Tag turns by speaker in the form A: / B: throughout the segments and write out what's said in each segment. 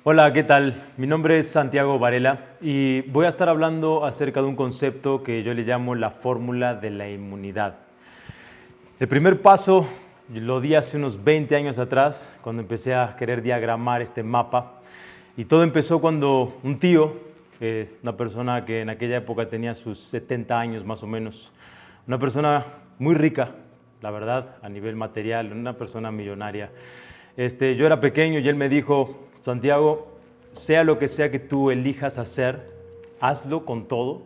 A: Hola, ¿qué tal? Mi nombre es Santiago Varela y voy a estar hablando acerca de un concepto que yo le llamo la fórmula de la inmunidad. El primer paso lo di hace unos 20 años atrás, cuando empecé a querer diagramar este mapa. Y todo empezó cuando un tío, una persona que en aquella época tenía sus 70 años más o menos, una persona muy rica, la verdad, a nivel material, una persona millonaria. Yo era pequeño y él me dijo: Santiago, sea lo que sea que tú elijas hacer, hazlo con todo,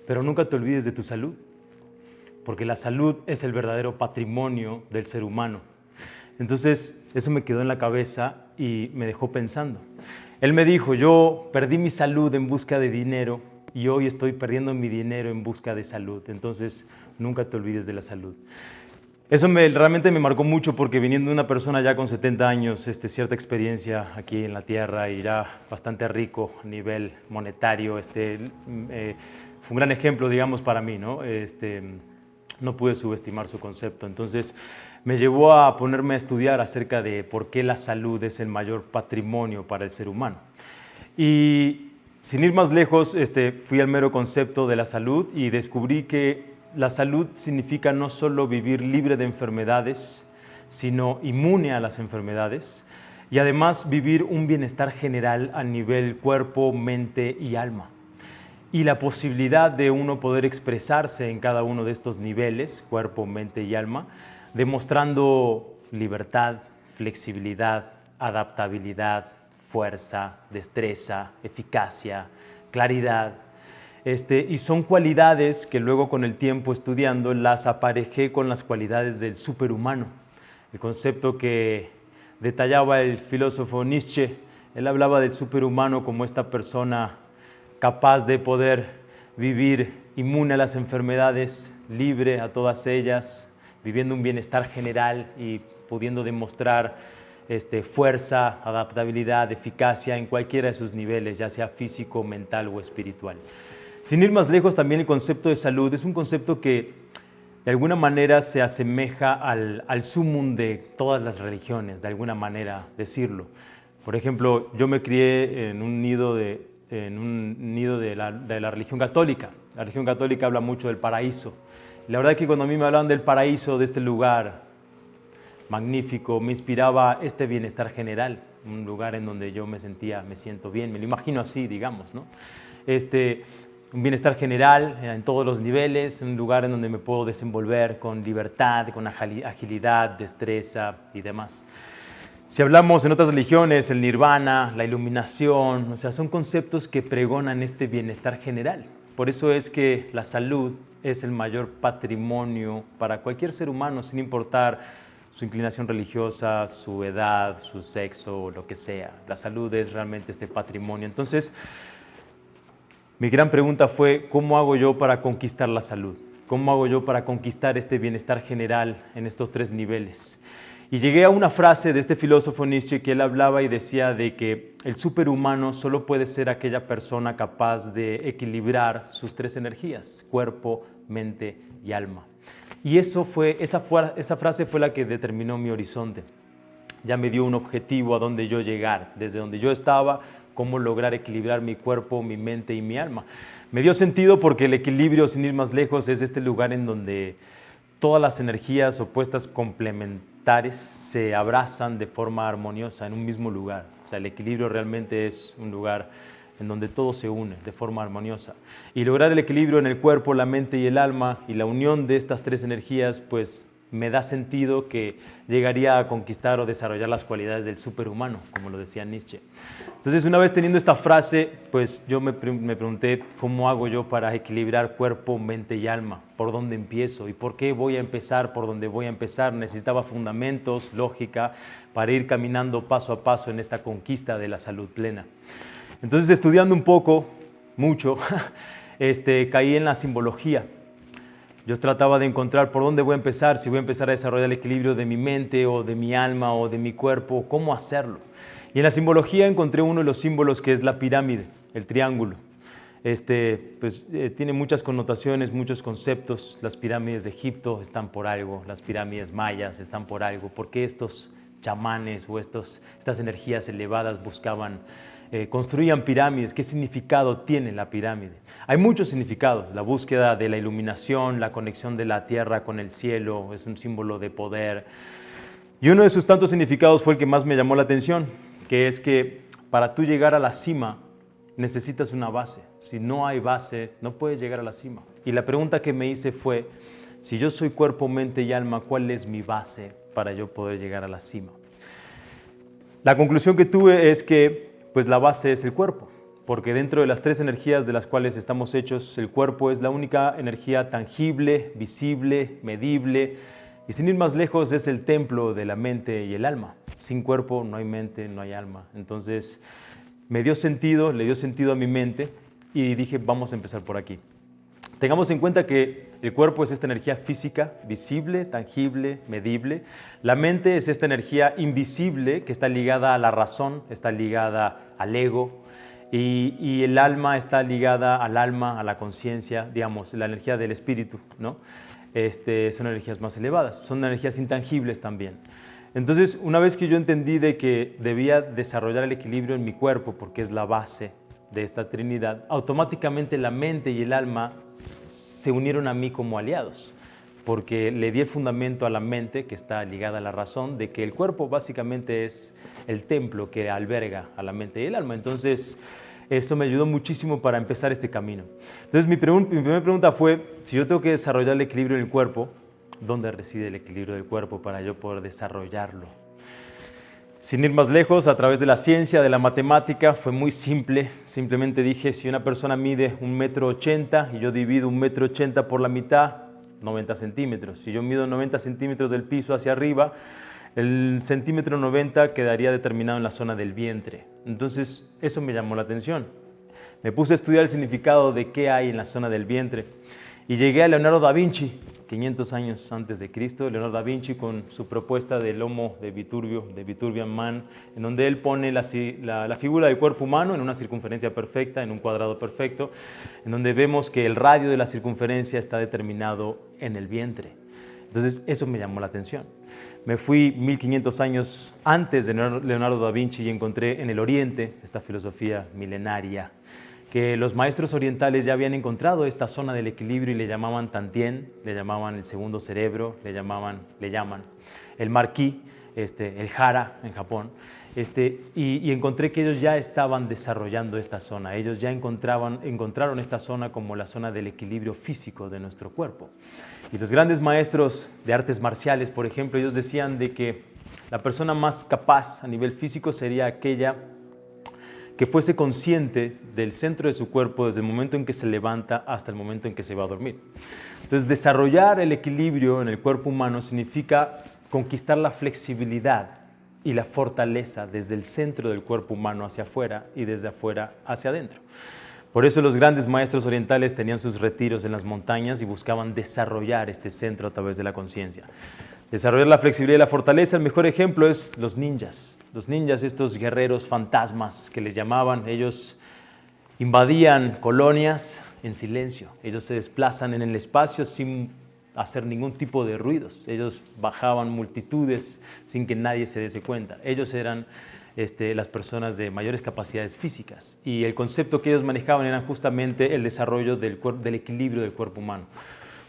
A: pero nunca te olvides de tu salud, porque la salud es el verdadero patrimonio del ser humano. Entonces, eso me quedó en la cabeza y me dejó pensando. Él me dijo: yo perdí mi salud en busca de dinero y hoy estoy perdiendo mi dinero en busca de salud. Entonces, nunca te olvides de la salud. Eso realmente me marcó mucho, porque viniendo de una persona ya con 70 años, cierta experiencia aquí en la tierra y ya bastante rico a nivel monetario, fue un gran ejemplo, digamos, para mí, ¿no? No pude subestimar su concepto. Entonces me llevó a ponerme a estudiar acerca de por qué la salud es el mayor patrimonio para el ser humano. Y sin ir más lejos, fui al mero concepto de la salud y descubrí que la salud significa no solo vivir libre de enfermedades, sino inmune a las enfermedades, y además vivir un bienestar general a nivel cuerpo, mente y alma. Y la posibilidad de uno poder expresarse en cada uno de estos niveles, cuerpo, mente y alma, demostrando libertad, flexibilidad, adaptabilidad, fuerza, destreza, eficacia, claridad. Y son cualidades que luego, con el tiempo estudiando, las aparejé con las cualidades del superhumano. El concepto que detallaba el filósofo Nietzsche. Él hablaba del superhumano como esta persona capaz de poder vivir inmune a las enfermedades, libre a todas ellas, viviendo un bienestar general y pudiendo demostrar fuerza, adaptabilidad, eficacia en cualquiera de sus niveles, ya sea físico, mental o espiritual. Sin ir más lejos, también el concepto de salud es un concepto que de alguna manera se asemeja al sumum de todas las religiones, de alguna manera decirlo. Por ejemplo, yo me crié en un nido de la religión católica. La religión católica habla mucho del paraíso. Y la verdad es que cuando a mí me hablaban del paraíso, de este lugar magnífico, me inspiraba este bienestar general, un lugar en donde yo me siento bien, me lo imagino así, digamos, ¿no? Un bienestar general en todos los niveles, un lugar en donde me puedo desenvolver con libertad, con agilidad, destreza y demás. Si hablamos en otras religiones, el nirvana, la iluminación, o sea, son conceptos que pregonan este bienestar general. Por eso es que la salud es el mayor patrimonio para cualquier ser humano, sin importar su inclinación religiosa, su edad, su sexo, lo que sea. La salud es realmente este patrimonio. Entonces, mi gran pregunta fue: ¿cómo hago yo para conquistar la salud? ¿Cómo hago yo para conquistar este bienestar general en estos tres niveles? Y llegué a una frase de este filósofo Nietzsche, que él hablaba y decía de que el superhumano solo puede ser aquella persona capaz de equilibrar sus tres energías: cuerpo, mente y alma. Y esa frase fue la que determinó mi horizonte. Ya me dio un objetivo a donde yo llegar, desde donde yo estaba, cómo lograr equilibrar mi cuerpo, mi mente y mi alma. Me dio sentido porque el equilibrio, sin ir más lejos, es este lugar en donde todas las energías opuestas complementarias se abrazan de forma armoniosa en un mismo lugar. O sea, el equilibrio realmente es un lugar en donde todo se une de forma armoniosa. Y lograr el equilibrio en el cuerpo, la mente y el alma, y la unión de estas tres energías, pues me da sentido que llegaría a conquistar o desarrollar las cualidades del superhumano, como lo decía Nietzsche. Entonces, una vez teniendo esta frase, pues yo me pregunté: ¿cómo hago yo para equilibrar cuerpo, mente y alma? ¿Por dónde empiezo? ¿Y por qué voy a empezar por donde voy a empezar? Necesitaba fundamentos, lógica, para ir caminando paso a paso en esta conquista de la salud plena. Entonces, estudiando un poco, mucho, caí en la simbología. Yo trataba de encontrar por dónde voy a empezar, si voy a empezar a desarrollar el equilibrio de mi mente o de mi alma o de mi cuerpo, cómo hacerlo. Y en la simbología encontré uno de los símbolos, que es la pirámide, el triángulo. Tiene muchas connotaciones, muchos conceptos. Las pirámides de Egipto están por algo, las pirámides mayas están por algo. ¿Por qué estos chamanes o estas energías elevadas buscaban, construían pirámides. ¿Qué significado tiene la pirámide? Hay muchos significados. La búsqueda de la iluminación, la conexión de la tierra con el cielo, es un símbolo de poder. Y uno de sus tantos significados fue el que más me llamó la atención, que es que para tú llegar a la cima necesitas una base. Si no hay base, no puedes llegar a la cima. Y la pregunta que me hice fue, si yo soy cuerpo, mente y alma, ¿cuál es mi base para yo poder llegar a la cima? La conclusión que tuve es que pues la base es el cuerpo, porque dentro de las tres energías de las cuales estamos hechos, el cuerpo es la única energía tangible, visible, medible, y sin ir más lejos es el templo de la mente y el alma. Sin cuerpo no hay mente, no hay alma. Entonces me dio sentido, le dio sentido a mi mente y dije, vamos a empezar por aquí. Tengamos en cuenta que el cuerpo es esta energía física, visible, tangible, medible. La mente es esta energía invisible que está ligada a la razón, está ligada al ego. Y el alma está ligada al alma, a la conciencia, digamos, la energía del espíritu, ¿no? Son energías más elevadas, son energías intangibles también. Entonces, una vez que yo entendí de que debía desarrollar el equilibrio en mi cuerpo, porque es la base de esta Trinidad, automáticamente la mente y el alma se unieron a mí como aliados, porque le di el fundamento a la mente, que está ligada a la razón, de que el cuerpo básicamente es el templo que alberga a la mente y el alma. Entonces, eso me ayudó muchísimo para empezar este camino. Entonces, mi primera pregunta fue, si yo tengo que desarrollar el equilibrio en el cuerpo, ¿dónde reside el equilibrio del cuerpo para yo poder desarrollarlo? Sin ir más lejos, a través de la ciencia, de la matemática, fue muy simple. Simplemente dije, si una persona mide 1,80 m y yo divido 1,80 m por la mitad, 90 centímetros. Si yo mido 90 centímetros del piso hacia arriba, el centímetro 90 quedaría determinado en la zona del vientre. Entonces, eso me llamó la atención. Me puse a estudiar el significado de qué hay en la zona del vientre. Y llegué a Leonardo da Vinci, 500 años antes de Cristo, Leonardo da Vinci con su propuesta del Homo de Vitruvian Man, en donde él pone la figura del cuerpo humano en una circunferencia perfecta, en un cuadrado perfecto, en donde vemos que el radio de la circunferencia está determinado en el vientre. Entonces, eso me llamó la atención. Me fui 1500 años antes de Leonardo da Vinci y encontré en el Oriente esta filosofía milenaria, que los maestros orientales ya habían encontrado esta zona del equilibrio y le llamaban Tantien, le llamaban el segundo cerebro, le llaman el Marquí, el Hara en Japón, y encontré que ellos ya estaban desarrollando esta zona, ellos ya encontraron esta zona como la zona del equilibrio físico de nuestro cuerpo. Y los grandes maestros de artes marciales, por ejemplo, ellos decían de que la persona más capaz a nivel físico sería aquella que fuese consciente del centro de su cuerpo desde el momento en que se levanta hasta el momento en que se va a dormir. Entonces, desarrollar el equilibrio en el cuerpo humano significa conquistar la flexibilidad y la fortaleza desde el centro del cuerpo humano hacia afuera y desde afuera hacia adentro. Por eso los grandes maestros orientales tenían sus retiros en las montañas y buscaban desarrollar este centro a través de la conciencia. Desarrollar la flexibilidad y la fortaleza, el mejor ejemplo es los ninjas. Los ninjas, estos guerreros fantasmas que les llamaban, ellos invadían colonias en silencio. Ellos se desplazan en el espacio sin hacer ningún tipo de ruidos. Ellos bajaban multitudes sin que nadie se diese cuenta. Ellos eran las personas de mayores capacidades físicas. Y el concepto que ellos manejaban era justamente el desarrollo del equilibrio del cuerpo humano.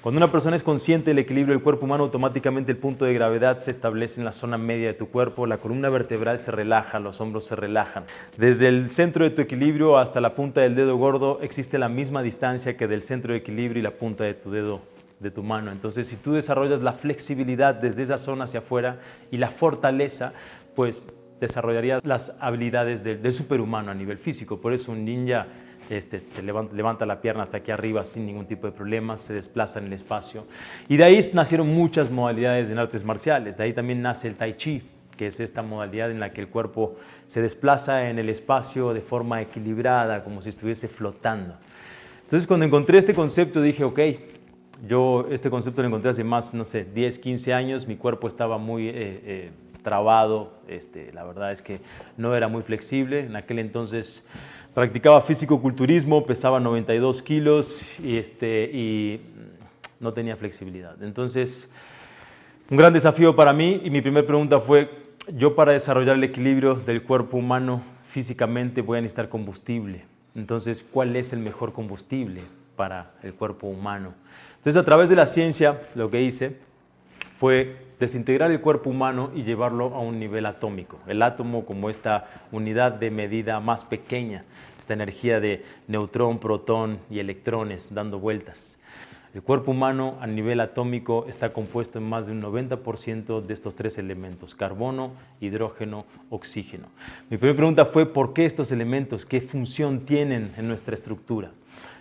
A: Cuando una persona es consciente del equilibrio del cuerpo humano, automáticamente el punto de gravedad se establece en la zona media de tu cuerpo, la columna vertebral se relaja, los hombros se relajan. Desde el centro de tu equilibrio hasta la punta del dedo gordo existe la misma distancia que del centro de equilibrio y la punta de tu dedo de tu mano. Entonces, si tú desarrollas la flexibilidad desde esa zona hacia afuera y la fortaleza, pues desarrollarías las habilidades del superhumano a nivel físico. Por eso un ninja te levanta la pierna hasta aquí arriba sin ningún tipo de problemas, se desplaza en el espacio. Y de ahí nacieron muchas modalidades en artes marciales. De ahí también nace el Tai Chi, que es esta modalidad en la que el cuerpo se desplaza en el espacio de forma equilibrada, como si estuviese flotando. Entonces, cuando encontré este concepto, dije, ok, yo este concepto lo encontré hace más, 10, 15 años. Mi cuerpo estaba muy trabado. La verdad es que no era muy flexible. En aquel entonces practicaba físico-culturismo, pesaba 92 kilos y no tenía flexibilidad. Entonces, un gran desafío para mí y mi primera pregunta fue, yo para desarrollar el equilibrio del cuerpo humano físicamente voy a necesitar combustible. Entonces, ¿cuál es el mejor combustible para el cuerpo humano? Entonces, a través de la ciencia, lo que hice fue desintegrar el cuerpo humano y llevarlo a un nivel atómico. El átomo como esta unidad de medida más pequeña, esta energía de neutrón, protón y electrones dando vueltas. El cuerpo humano a nivel atómico está compuesto en más de un 90% de estos tres elementos: carbono, hidrógeno, oxígeno. Mi primera pregunta fue: ¿por qué estos elementos? ¿Qué función tienen en nuestra estructura?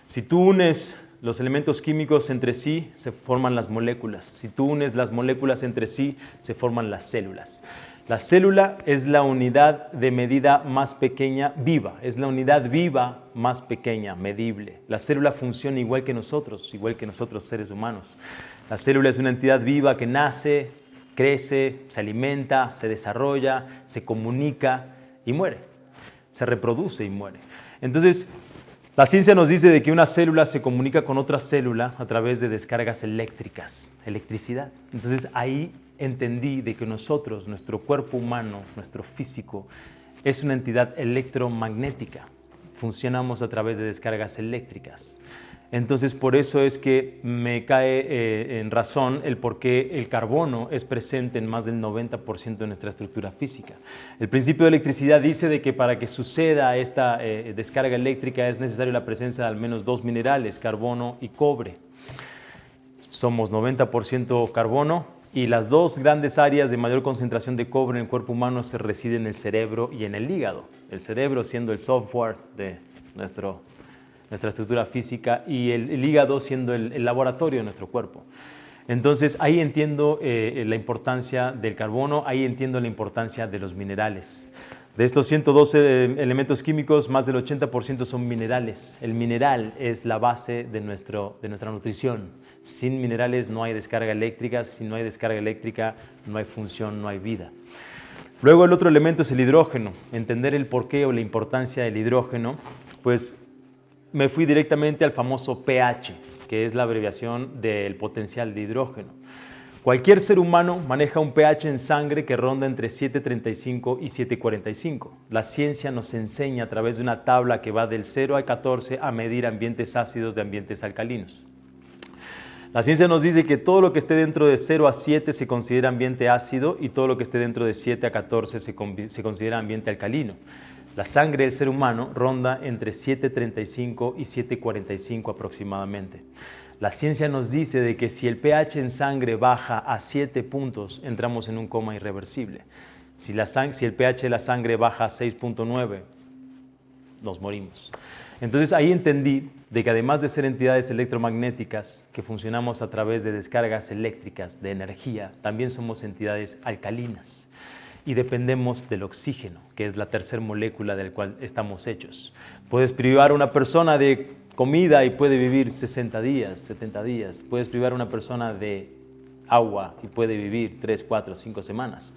A: Si tú unes los elementos químicos entre sí, se forman las moléculas. Si tú unes las moléculas entre sí, se forman las células. La célula es la unidad de medida más pequeña viva, es la unidad viva más pequeña, medible. La célula funciona igual que nosotros seres humanos. La célula es una entidad viva que nace, crece, se alimenta, se desarrolla, se comunica y muere. Se reproduce y muere. Entonces, la ciencia nos dice de que una célula se comunica con otra célula a través de descargas eléctricas, electricidad. Entonces ahí entendí de que nosotros, nuestro cuerpo humano, nuestro físico, es una entidad electromagnética. Funcionamos a través de descargas eléctricas. Entonces por eso es que me cae en razón el por qué el carbono es presente en más del 90% de nuestra estructura física. El principio de electricidad dice de que para que suceda esta descarga eléctrica es necesaria la presencia de al menos dos minerales, carbono y cobre. Somos 90% carbono y las dos grandes áreas de mayor concentración de cobre en el cuerpo humano se residen en el cerebro y en el hígado. El cerebro siendo el software de nuestra estructura física y el hígado siendo el laboratorio de nuestro cuerpo. Entonces ahí entiendo la importancia del carbono, ahí entiendo la importancia de los minerales. De estos 112 elementos químicos, más del 80% son minerales. El mineral es la base de nuestra nutrición. Sin minerales no hay descarga eléctrica, si no hay descarga eléctrica no hay función, no hay vida. Luego el otro elemento es el hidrógeno. Entender el porqué o la importancia del hidrógeno, pues me fui directamente al famoso pH, que es la abreviación del potencial de hidrógeno. Cualquier ser humano maneja un pH en sangre que ronda entre 7.35 y 7.45. La ciencia nos enseña a través de una tabla que va del 0 al 14 a medir ambientes ácidos de ambientes alcalinos. La ciencia nos dice que todo lo que esté dentro de 0 a 7 se considera ambiente ácido y todo lo que esté dentro de 7 a 14 se considera ambiente alcalino. La sangre del ser humano ronda entre 7.35 y 7.45 aproximadamente. La ciencia nos dice de que si el pH en sangre baja a 7 puntos, entramos en un coma irreversible. Si el pH de la sangre baja a 6.9, nos morimos. Entonces ahí entendí de que además de ser entidades electromagnéticas que funcionamos a través de descargas eléctricas, de energía, también somos entidades alcalinas y dependemos del oxígeno, que es la tercera molécula del cual estamos hechos. Puedes privar a una persona de comida y puede vivir 60 días, 70 días. Puedes privar a una persona de agua y puede vivir 3, 4, 5 semanas.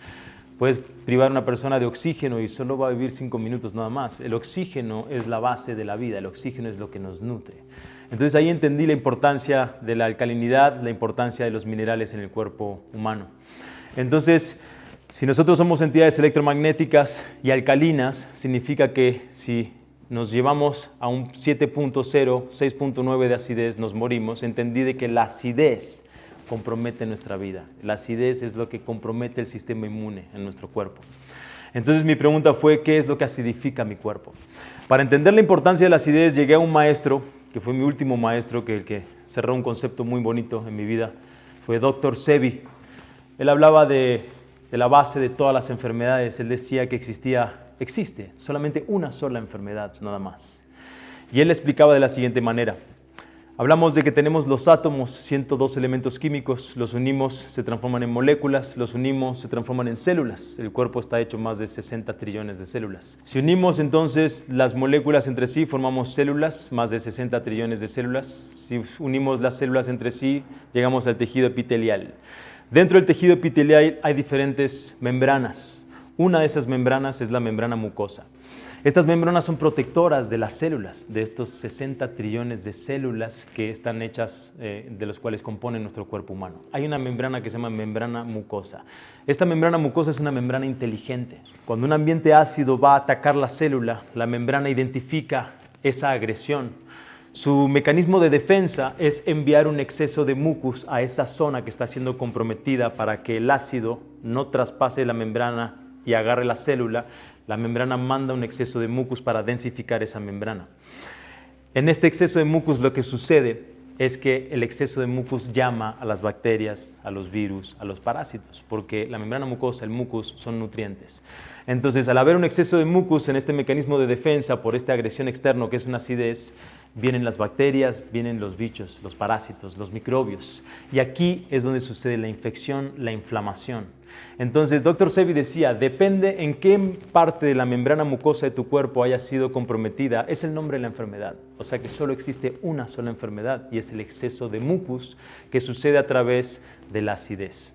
A: Puedes privar a una persona de oxígeno y solo va a vivir 5 minutos nada más. El oxígeno es la base de la vida, el oxígeno es lo que nos nutre. Entonces ahí entendí la importancia de la alcalinidad, la importancia de los minerales en el cuerpo humano. Entonces, si nosotros somos entidades electromagnéticas y alcalinas, significa que si nos llevamos a un 7.0, 6.9 de acidez, nos morimos. Entendí de que la acidez compromete nuestra vida. La acidez es lo que compromete el sistema inmune en nuestro cuerpo. Entonces mi pregunta fue, ¿qué es lo que acidifica mi cuerpo? Para entender la importancia de la acidez, llegué a un maestro, que fue mi último maestro, el que cerró un concepto muy bonito en mi vida, fue Dr. Sebi. Él hablaba de la base de todas las enfermedades. Él decía que existe solamente una sola enfermedad, nada más. Y él explicaba de la siguiente manera. Hablamos de que tenemos los átomos, 102 elementos químicos, los unimos, se transforman en moléculas, los unimos, se transforman en células. El cuerpo está hecho más de 60 trillones de células. Si unimos entonces las moléculas entre sí, formamos células, más de 60 trillones de células. Si unimos las células entre sí, llegamos al tejido epitelial. Dentro del tejido epitelial hay diferentes membranas. Una de esas membranas es la membrana mucosa. Estas membranas son protectoras de las células, de estos 60 trillones de células que están hechas, de los cuales componen nuestro cuerpo humano. Hay una membrana que se llama membrana mucosa. Esta membrana mucosa es una membrana inteligente. Cuando un ambiente ácido va a atacar la célula, la membrana identifica esa agresión. Su mecanismo de defensa es enviar un exceso de mucus a esa zona que está siendo comprometida para que el ácido no traspase la membrana y agarre la célula. La membrana manda un exceso de mucus para densificar esa membrana. En este exceso de mucus lo que sucede es que el exceso de mucus llama a las bacterias, a los virus, a los parásitos, porque la membrana mucosa, el mucus, son nutrientes. Entonces, al haber un exceso de mucus en este mecanismo de defensa por esta agresión externa que es una acidez, vienen las bacterias, vienen los bichos, los parásitos, los microbios. Y aquí es donde sucede la infección, la inflamación. Entonces, Dr. Sebi decía, depende en qué parte de la membrana mucosa de tu cuerpo haya sido comprometida, es el nombre de la enfermedad. O sea que solo existe una sola enfermedad y es el exceso de mucus que sucede a través de la acidez.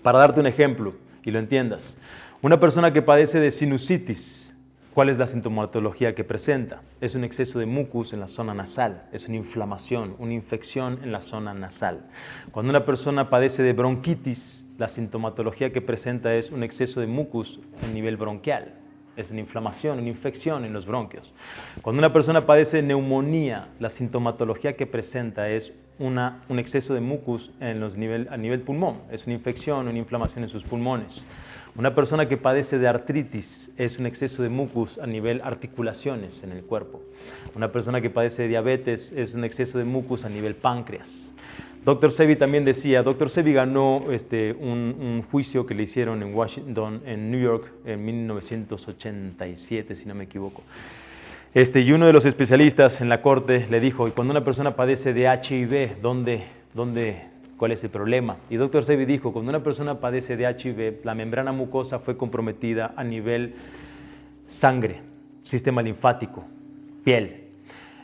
A: Para darte un ejemplo y lo entiendas, una persona que padece de sinusitis, ¿cuál es la sintomatología que presenta? Es un exceso de mucus en la zona nasal, es una inflamación, una infección en la zona nasal. Cuando una persona padece de bronquitis, la sintomatología que presenta es un exceso de mucus a nivel bronquial, es una inflamación, una infección en los bronquios. Cuando una persona padece de neumonía, la sintomatología que presenta es un exceso de mucus a nivel pulmón, es una infección, una inflamación en sus pulmones. Una persona que padece de artritis es un exceso de mucus a nivel articulaciones en el cuerpo. Una persona que padece de diabetes es un exceso de mucus a nivel páncreas. Dr. Sebi también decía, Dr. Sebi ganó un juicio que le hicieron en Washington, en New York, en 1987, si no me equivoco. Y uno de los especialistas en la corte le dijo, y cuando una persona padece de HIV, ¿cuál es el problema? Y Dr. Sebi dijo, cuando una persona padece de HIV, la membrana mucosa fue comprometida a nivel sangre, sistema linfático, piel.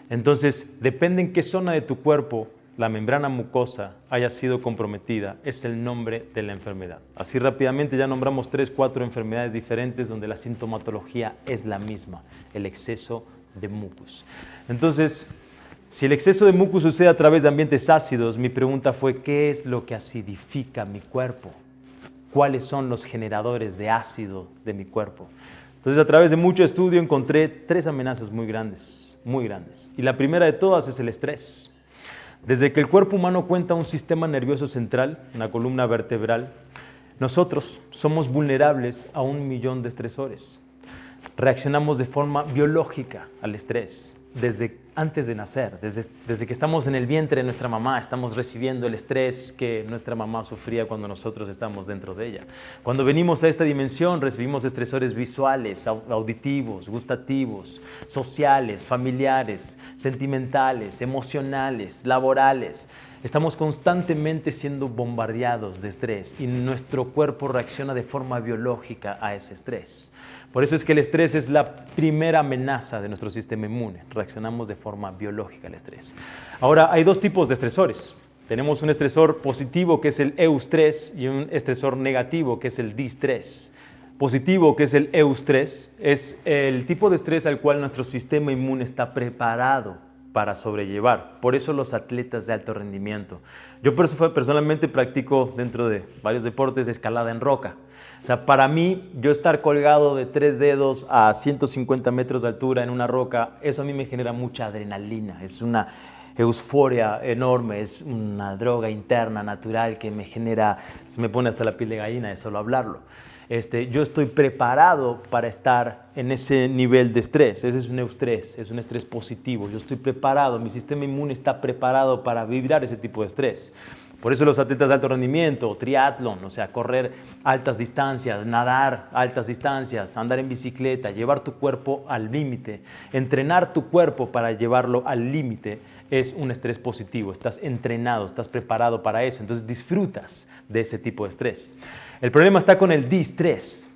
A: Entonces, depende en qué zona de tu cuerpo la membrana mucosa haya sido comprometida, es el nombre de la enfermedad. Así rápidamente ya nombramos 3, 4 enfermedades diferentes donde la sintomatología es la misma, el exceso de mucus. Entonces, si el exceso de mucus sucede a través de ambientes ácidos, mi pregunta fue, ¿qué es lo que acidifica mi cuerpo? ¿Cuáles son los generadores de ácido de mi cuerpo? Entonces, a través de mucho estudio encontré 3 amenazas muy grandes, muy grandes. Y la primera de todas es el estrés. Desde que el cuerpo humano cuenta un sistema nervioso central, una columna vertebral, nosotros somos vulnerables a 1 millón de estresores. Reaccionamos de forma biológica al estrés. Desde antes de nacer, desde que estamos en el vientre de nuestra mamá, estamos recibiendo el estrés que nuestra mamá sufría cuando nosotros estamos dentro de ella. Cuando venimos a esta dimensión, recibimos estresores visuales, auditivos, gustativos, sociales, familiares, sentimentales, emocionales, laborales. Estamos constantemente siendo bombardeados de estrés y nuestro cuerpo reacciona de forma biológica a ese estrés. Por eso es que el estrés es la primera amenaza de nuestro sistema inmune. Reaccionamos de forma biológica al estrés. Ahora, hay 2 tipos de estresores. Tenemos un estresor positivo, que es el eustrés, y un estresor negativo, que es el distrés. Positivo, que es el eustrés, es el tipo de estrés al cual nuestro sistema inmune está preparado para sobrellevar. Por eso los atletas de alto rendimiento. Yo personalmente practico dentro de varios deportes escalada en roca. O sea, para mí, yo estar colgado de 3 dedos a 150 metros de altura en una roca, eso a mí me genera mucha adrenalina, es una euforia enorme, es una droga interna, natural, que me genera, se me pone hasta la piel de gallina de solo hablarlo. Yo estoy preparado para estar en ese nivel de estrés, ese es un eustrés, es un estrés positivo, yo estoy preparado, mi sistema inmune está preparado para vibrar ese tipo de estrés. Por eso los atletas de alto rendimiento, triatlón, o sea, correr altas distancias, nadar altas distancias, andar en bicicleta, llevar tu cuerpo al límite, entrenar tu cuerpo para llevarlo al límite, es un estrés positivo. Estás entrenado, estás preparado para eso, entonces disfrutas de ese tipo de estrés. El problema está con el distrés.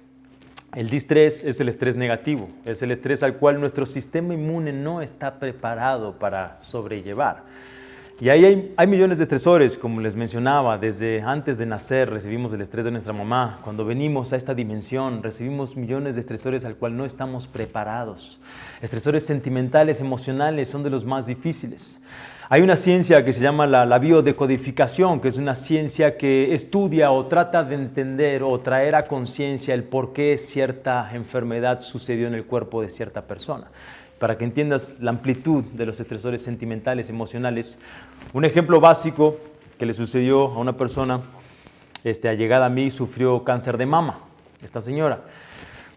A: El distrés es el estrés negativo, es el estrés al cual nuestro sistema inmune no está preparado para sobrellevar. Y ahí hay millones de estresores, como les mencionaba, desde antes de nacer recibimos el estrés de nuestra mamá. Cuando venimos a esta dimensión recibimos millones de estresores al cual no estamos preparados. Estresores sentimentales, emocionales son de los más difíciles. Hay una ciencia que se llama la biodecodificación, que es una ciencia que estudia o trata de entender o traer a conciencia el por qué cierta enfermedad sucedió en el cuerpo de cierta persona. Para que entiendas la amplitud de los estresores sentimentales, emocionales. Un ejemplo básico que le sucedió a una persona allegada a mí, sufrió cáncer de mama, esta señora.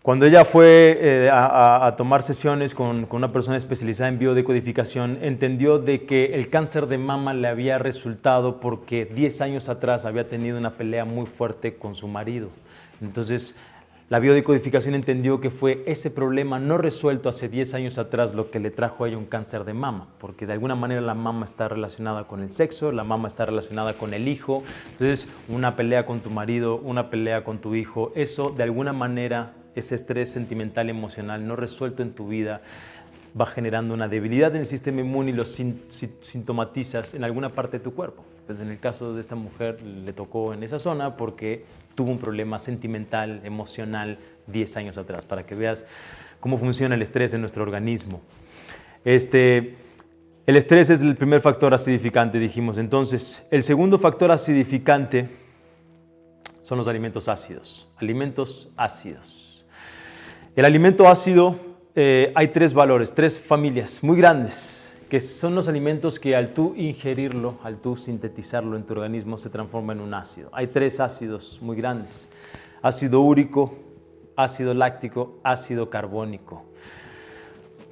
A: Cuando ella fue a tomar sesiones con una persona especializada en biodecodificación, entendió de que el cáncer de mama le había resultado porque 10 años atrás había tenido una pelea muy fuerte con su marido. Entonces, la biodecodificación entendió que fue ese problema no resuelto hace 10 años atrás lo que le trajo a ella un cáncer de mama, porque de alguna manera la mama está relacionada con el sexo, la mama está relacionada con el hijo. Entonces, una pelea con tu marido, una pelea con tu hijo, eso de alguna manera, ese estrés sentimental, emocional no resuelto en tu vida, va generando una debilidad en el sistema inmune y lo sintomatizas en alguna parte de tu cuerpo. Pues en el caso de esta mujer le tocó en esa zona porque tuvo un problema sentimental, emocional 10 años atrás, para que veas cómo funciona el estrés en nuestro organismo. El estrés es el primer factor acidificante, dijimos. Entonces, el segundo factor acidificante son los alimentos ácidos. Alimentos ácidos. El alimento ácido, hay tres valores, tres familias muy grandes, que son los alimentos que al tú ingerirlo, al tú sintetizarlo en tu organismo, se transforma en un ácido. Hay tres ácidos muy grandes: ácido úrico, ácido láctico, ácido carbónico.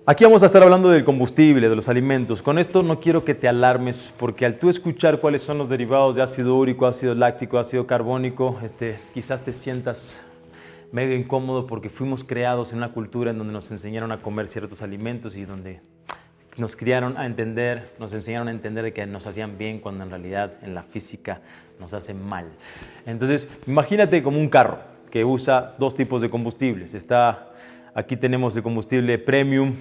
A: Aquí vamos a estar hablando del combustible, de los alimentos. Con esto no quiero que te alarmes, porque al tú escuchar cuáles son los derivados de ácido úrico, ácido láctico, ácido carbónico, quizás te sientas medio incómodo, porque fuimos creados en una cultura en donde nos enseñaron a comer ciertos alimentos y donde nos criaron a entender, nos enseñaron a entender que nos hacían bien cuando en realidad en la física nos hacen mal. Entonces, imagínate como un carro que usa dos tipos de combustibles. Aquí tenemos el combustible premium,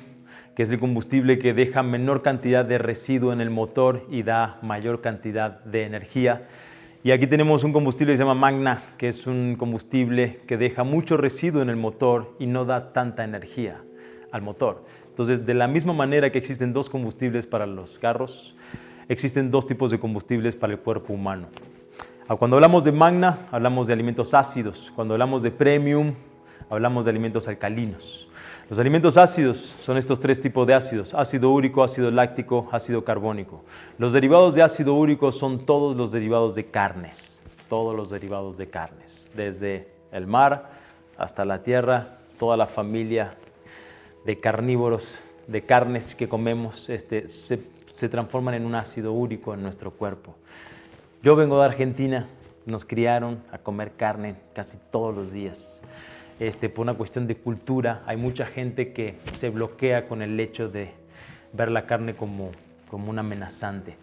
A: que es el combustible que deja menor cantidad de residuo en el motor y da mayor cantidad de energía. Y aquí tenemos un combustible que se llama Magna, que es un combustible que deja mucho residuo en el motor y no da tanta energía al motor. Entonces, de la misma manera que existen dos combustibles para los carros, existen dos tipos de combustibles para el cuerpo humano. Cuando hablamos de Magna, hablamos de alimentos ácidos. Cuando hablamos de Premium, hablamos de alimentos alcalinos. Los alimentos ácidos son estos tres tipos de ácidos: ácido úrico, ácido láctico, ácido carbónico. Los derivados de ácido úrico son todos los derivados de carnes, todos los derivados de carnes, desde el mar hasta la tierra, toda la familia de carnívoros, de carnes que comemos, se transforman en un ácido úrico en nuestro cuerpo. Yo vengo de Argentina, nos criaron a comer carne casi todos los días. Por una cuestión de cultura, hay mucha gente que se bloquea con el hecho de ver la carne como una amenazante.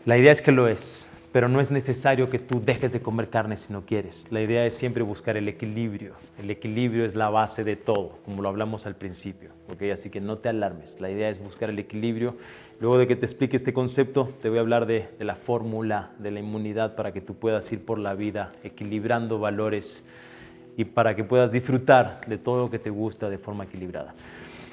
A: La idea es que lo es, pero no es necesario que tú dejes de comer carne si no quieres. La idea es siempre buscar el equilibrio. El equilibrio es la base de todo, como lo hablamos al principio, ¿okay? Así que no te alarmes. La idea es buscar el equilibrio. Luego de que te explique este concepto, te voy a hablar de la fórmula de la inmunidad para que tú puedas ir por la vida equilibrando valores y para que puedas disfrutar de todo lo que te gusta de forma equilibrada.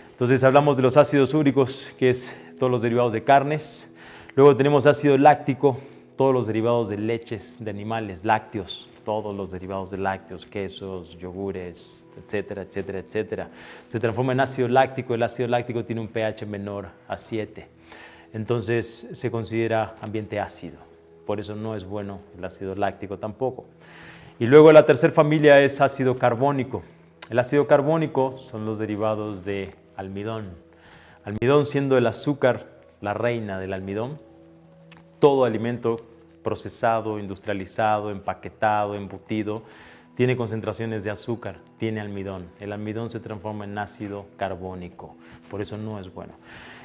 A: Entonces hablamos de los ácidos úricos, que es todos los derivados de carnes. Luego tenemos ácido láctico, todos los derivados de leches de animales, lácteos, todos los derivados de lácteos, quesos, yogures, etcétera, etcétera, etcétera. Se transforma en ácido láctico. El ácido láctico tiene un pH menor a 7. Entonces se considera ambiente ácido. Por eso no es bueno el ácido láctico tampoco. Y luego la tercera familia es ácido carbónico. El ácido carbónico son los derivados de almidón. Almidón siendo el azúcar la reina del almidón. Todo alimento procesado, industrializado, empaquetado, embutido, tiene concentraciones de azúcar, tiene almidón. El almidón se transforma en ácido carbónico, por eso no es bueno.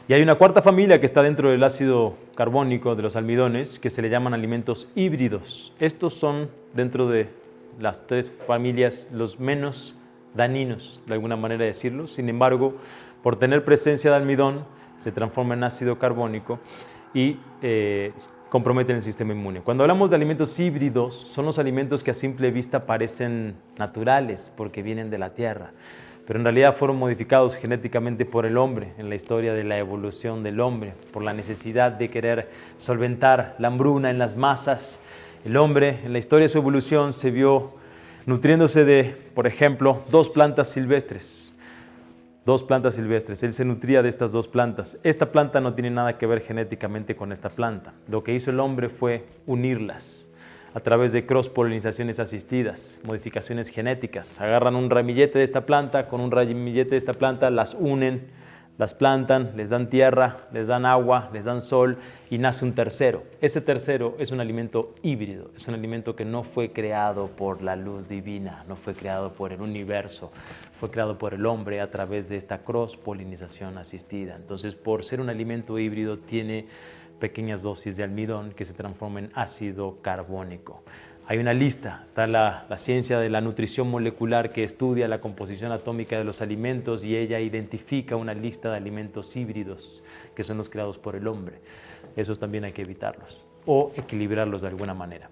A: Y hay una cuarta familia que está dentro del ácido carbónico, de los almidones, que se le llaman alimentos híbridos. Estos son, dentro de las tres familias, los menos dañinos, de alguna manera de decirlo. Sin embargo, por tener presencia de almidón, se transforma en ácido carbónico y comprometen el sistema inmune. Cuando hablamos de alimentos híbridos, son los alimentos que a simple vista parecen naturales porque vienen de la tierra, pero en realidad fueron modificados genéticamente por el hombre en la historia de la evolución del hombre, por la necesidad de querer solventar la hambruna en las masas. El hombre en la historia de su evolución se vio nutriéndose de, por ejemplo, dos plantas silvestres. Él se nutría de estas dos plantas. Esta planta no tiene nada que ver genéticamente con esta planta. Lo que hizo el hombre fue unirlas a través de cross-polinizaciones asistidas, modificaciones genéticas. Agarran un ramillete de esta planta con un ramillete de esta planta, las unen, las plantan, les dan tierra, les dan agua, les dan sol y nace un tercero. Ese tercero es un alimento híbrido, es un alimento que no fue creado por la luz divina, no fue creado por el universo, fue creado por el hombre a través de esta cross-polinización asistida. Entonces, por ser un alimento híbrido, tiene pequeñas dosis de almidón que se transforma en ácido carbónico. Hay una lista, está la ciencia de la nutrición molecular que estudia la composición atómica de los alimentos y ella identifica una lista de alimentos híbridos que son los creados por el hombre. Esos también hay que evitarlos o equilibrarlos de alguna manera.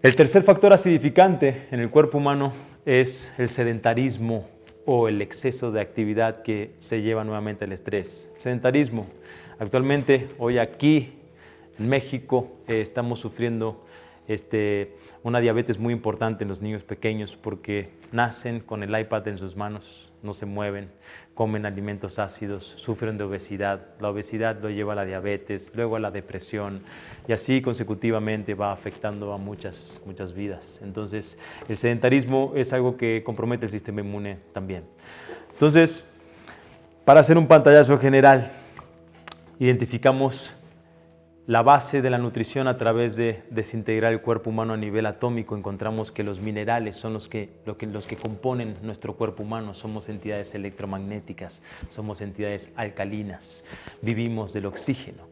A: El tercer factor acidificante en el cuerpo humano es el sedentarismo o el exceso de actividad que se lleva nuevamente al estrés. Sedentarismo. Actualmente, hoy aquí en México, estamos sufriendo una diabetes muy importante en los niños pequeños porque nacen con el iPad en sus manos, no se mueven, comen alimentos ácidos, sufren de obesidad. La obesidad lo lleva a la diabetes, luego a la depresión y así consecutivamente va afectando a muchas vidas. Entonces, el sedentarismo es algo que compromete el sistema inmune también. Entonces, para hacer un pantallazo general, identificamos la base de la nutrición a través de desintegrar el cuerpo humano a nivel atómico. Encontramos que los minerales son los que componen nuestro cuerpo humano. Somos entidades electromagnéticas, somos entidades alcalinas, vivimos del oxígeno.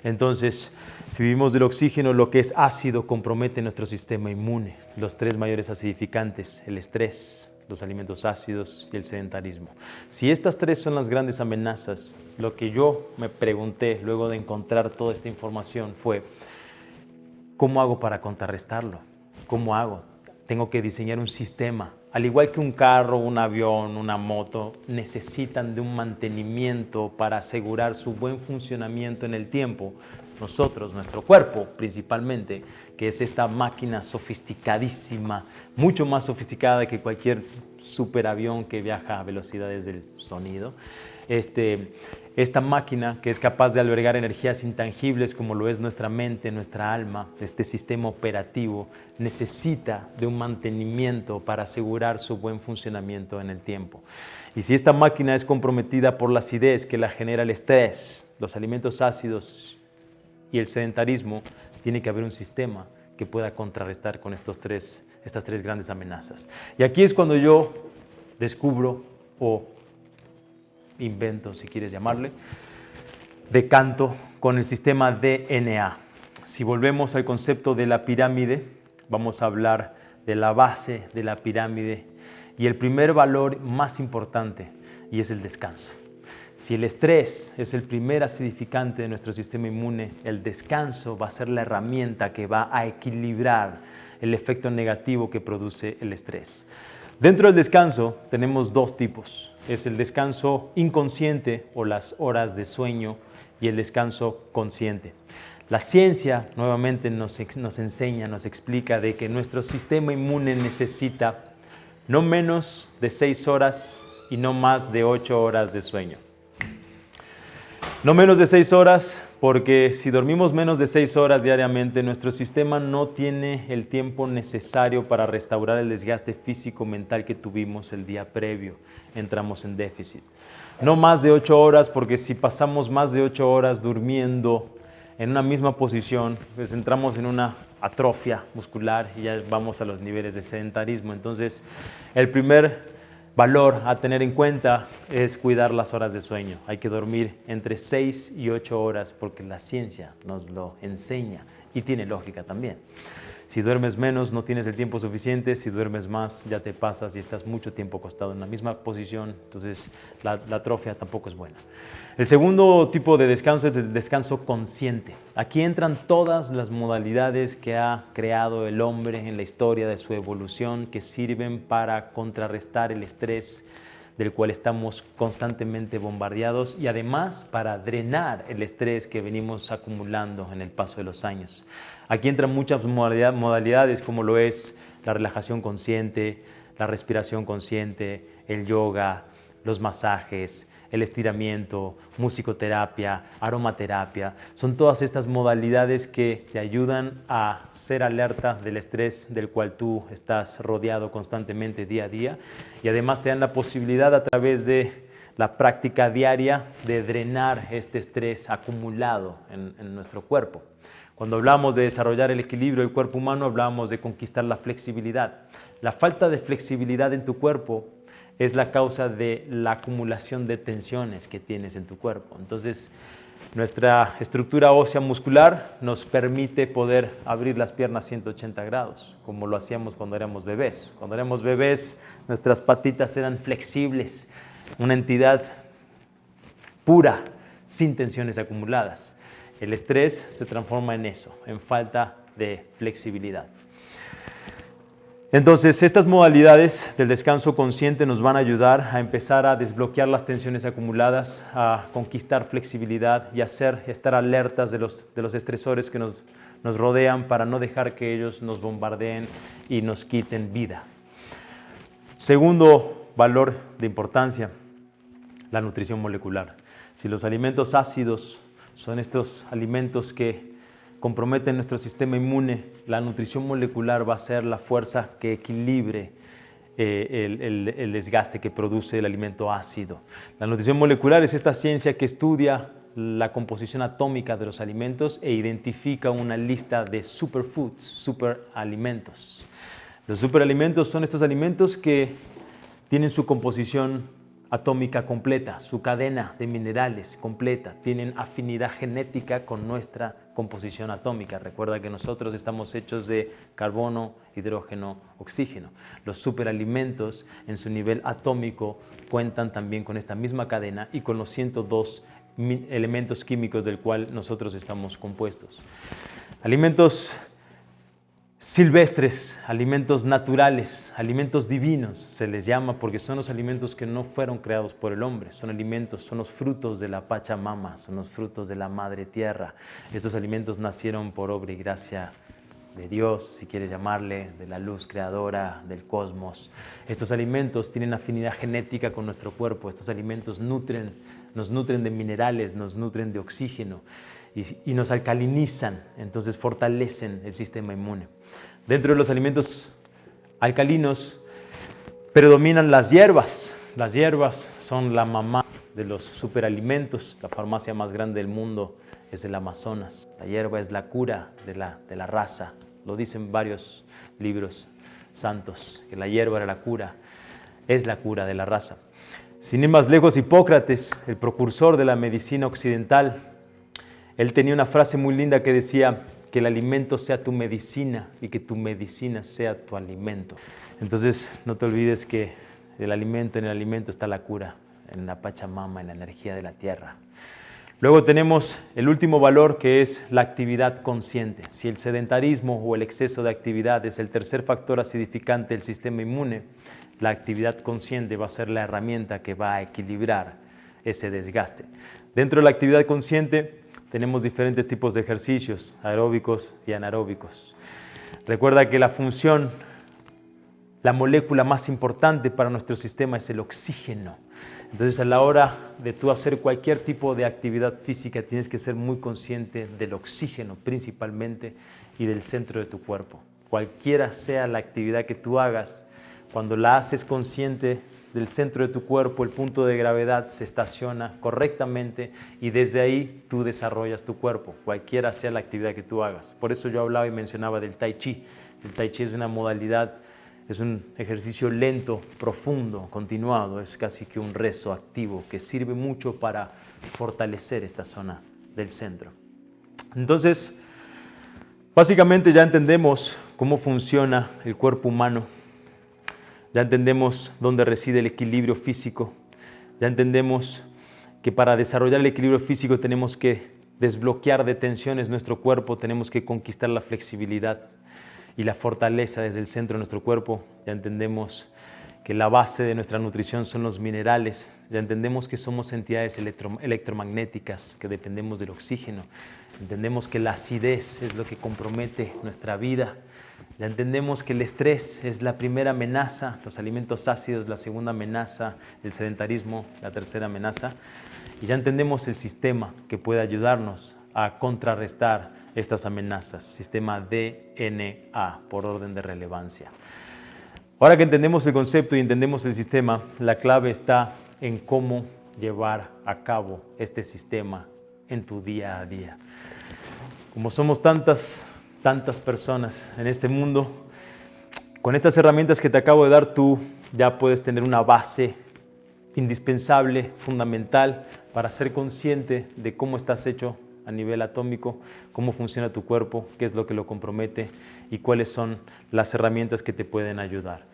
A: Entonces, si vivimos del oxígeno, lo que es ácido compromete nuestro sistema inmune. Los tres mayores acidificantes, el estrés, los alimentos ácidos y el sedentarismo. Si estas tres son las grandes amenazas, lo que yo me pregunté luego de encontrar toda esta información fue, ¿cómo hago para contrarrestarlo? ¿Cómo hago? Tengo que diseñar un sistema. Al igual que un carro, un avión, una moto, necesitan de un mantenimiento para asegurar su buen funcionamiento en el tiempo. Nosotros, nuestro cuerpo principalmente, que es esta máquina sofisticadísima, mucho más sofisticada que cualquier superavión que viaja a velocidades del sonido. Esta máquina que es capaz de albergar energías intangibles como lo es nuestra mente, nuestra alma, este sistema operativo, necesita de un mantenimiento para asegurar su buen funcionamiento en el tiempo. Y si esta máquina es comprometida por la acidez que la genera el estrés, los alimentos ácidos y el sedentarismo, tiene que haber un sistema que pueda contrarrestar con estas tres grandes amenazas. Y aquí es cuando yo descubro o invento, si quieres llamarle, decanto con el sistema DNA. Si volvemos al concepto de la pirámide, vamos a hablar de la base de la pirámide y el primer valor más importante, y es el descanso. Si el estrés es el primer acidificante de nuestro sistema inmune, el descanso va a ser la herramienta que va a equilibrar el efecto negativo que produce el estrés. Dentro del descanso tenemos dos tipos. Es el descanso inconsciente o las horas de sueño y el descanso consciente. La ciencia nuevamente nos enseña, nos explica de que nuestro sistema inmune necesita no menos de 6 horas y no más de 8 horas de sueño. No menos de 6 horas, porque si dormimos menos de 6 horas diariamente, nuestro sistema no tiene el tiempo necesario para restaurar el desgaste físico-mental que tuvimos el día previo. Entramos en déficit. No más de 8 horas, porque si pasamos más de 8 horas durmiendo en una misma posición, pues entramos en una atrofia muscular y ya vamos a los niveles de sedentarismo. Entonces, el primer valor a tener en cuenta es cuidar las horas de sueño. Hay que dormir entre 6 y 8 horas porque la ciencia nos lo enseña y tiene lógica también. Si duermes menos, no tienes el tiempo suficiente. Si duermes más, ya te pasas y estás mucho tiempo acostado en la misma posición. Entonces, la atrofia tampoco es buena. El segundo tipo de descanso es el descanso consciente. Aquí entran todas las modalidades que ha creado el hombre en la historia de su evolución que sirven para contrarrestar el estrés del cual estamos constantemente bombardeados y además para drenar el estrés que venimos acumulando en el paso de los años. Aquí entran muchas modalidades como lo es la relajación consciente, la respiración consciente, el yoga, los masajes, el estiramiento, musicoterapia, aromaterapia. Son todas estas modalidades que te ayudan a ser alerta del estrés del cual tú estás rodeado constantemente día a día y además te dan la posibilidad a través de la práctica diaria de drenar este estrés acumulado en nuestro cuerpo. Cuando hablamos de desarrollar el equilibrio del cuerpo humano, hablamos de conquistar la flexibilidad. La falta de flexibilidad en tu cuerpo es la causa de la acumulación de tensiones que tienes en tu cuerpo. Entonces, nuestra estructura ósea muscular nos permite poder abrir las piernas 180 grados, como lo hacíamos cuando éramos bebés. Cuando éramos bebés, nuestras patitas eran flexibles, una entidad pura, sin tensiones acumuladas. El estrés se transforma en eso, en falta de flexibilidad. Entonces, estas modalidades del descanso consciente nos van a ayudar a empezar a desbloquear las tensiones acumuladas, a conquistar flexibilidad y estar alertas de los estresores que nos rodean para no dejar que ellos nos bombardeen y nos quiten vida. Segundo valor de importancia, la nutrición molecular. Si los alimentos ácidos son estos alimentos que comprometen nuestro sistema inmune, la nutrición molecular va a ser la fuerza que equilibre el desgaste que produce el alimento ácido. La nutrición molecular es esta ciencia que estudia la composición atómica de los alimentos e identifica una lista de superfoods, superalimentos. Los superalimentos son estos alimentos que tienen su composición atómica completa, su cadena de minerales completa, tienen afinidad genética con nuestra composición atómica. Recuerda que nosotros estamos hechos de carbono, hidrógeno, oxígeno. Los superalimentos en su nivel atómico cuentan también con esta misma cadena y con los 102 elementos químicos del cual nosotros estamos compuestos. Alimentos silvestres, alimentos naturales, alimentos divinos, se les llama porque son los alimentos que no fueron creados por el hombre, son alimentos, son los frutos de la Pachamama, son los frutos de la Madre Tierra. Estos alimentos nacieron por obra y gracia de Dios, si quieres llamarle, de la luz creadora, del cosmos. Estos alimentos tienen afinidad genética con nuestro cuerpo, estos alimentos nos nutren de minerales, nos nutren de oxígeno y nos alcalinizan, entonces fortalecen el sistema inmune. Dentro de los alimentos alcalinos predominan las hierbas. Las hierbas son la mamá de los superalimentos. La farmacia más grande del mundo es el Amazonas. La hierba es la cura de la raza. Lo dicen varios libros santos, que la hierba era la cura, es la cura de la raza. Sin ir más lejos, Hipócrates, el precursor de la medicina occidental, él tenía una frase muy linda que decía que el alimento sea tu medicina y que tu medicina sea tu alimento. Entonces, no te olvides que en el alimento está la cura, en la Pachamama, en la energía de la tierra. Luego tenemos el último valor, que es la actividad consciente. Si el sedentarismo o el exceso de actividad es el tercer factor acidificante del sistema inmune, la actividad consciente va a ser la herramienta que va a equilibrar ese desgaste. Dentro de la actividad consciente tenemos diferentes tipos de ejercicios, aeróbicos y anaeróbicos. Recuerda que la función, la molécula más importante para nuestro sistema es el oxígeno. Entonces, a la hora de tú hacer cualquier tipo de actividad física, tienes que ser muy consciente del oxígeno principalmente y del centro de tu cuerpo. Cualquiera sea la actividad que tú hagas, cuando la haces consciente del centro de tu cuerpo, el punto de gravedad se estaciona correctamente y desde ahí tú desarrollas tu cuerpo, cualquiera sea la actividad que tú hagas. Por eso yo hablaba y mencionaba del Tai Chi. El Tai Chi es una modalidad, es un ejercicio lento, profundo, continuado, es casi que un rezo activo que sirve mucho para fortalecer esta zona del centro. Entonces, básicamente ya entendemos cómo funciona el cuerpo humano, ya entendemos dónde reside el equilibrio físico, ya entendemos que para desarrollar el equilibrio físico tenemos que desbloquear de tensiones nuestro cuerpo, tenemos que conquistar la flexibilidad y la fortaleza desde el centro de nuestro cuerpo. Ya entendemos que la base de nuestra nutrición son los minerales, ya entendemos que somos entidades electromagnéticas, que dependemos del oxígeno, entendemos que la acidez es lo que compromete nuestra vida, ya entendemos que el estrés es la primera amenaza, los alimentos ácidos la segunda amenaza, el sedentarismo la tercera amenaza, y ya entendemos el sistema que puede ayudarnos a contrarrestar estas amenazas, sistema DNA por orden de relevancia. Ahora que entendemos el concepto y entendemos el sistema, la clave está en cómo llevar a cabo este sistema en tu día a día. Como somos tantas personas en este mundo, con estas herramientas que te acabo de dar, tú ya puedes tener una base indispensable, fundamental, para ser consciente de cómo estás hecho a nivel atómico, cómo funciona tu cuerpo, qué es lo que lo compromete y cuáles son las herramientas que te pueden ayudar.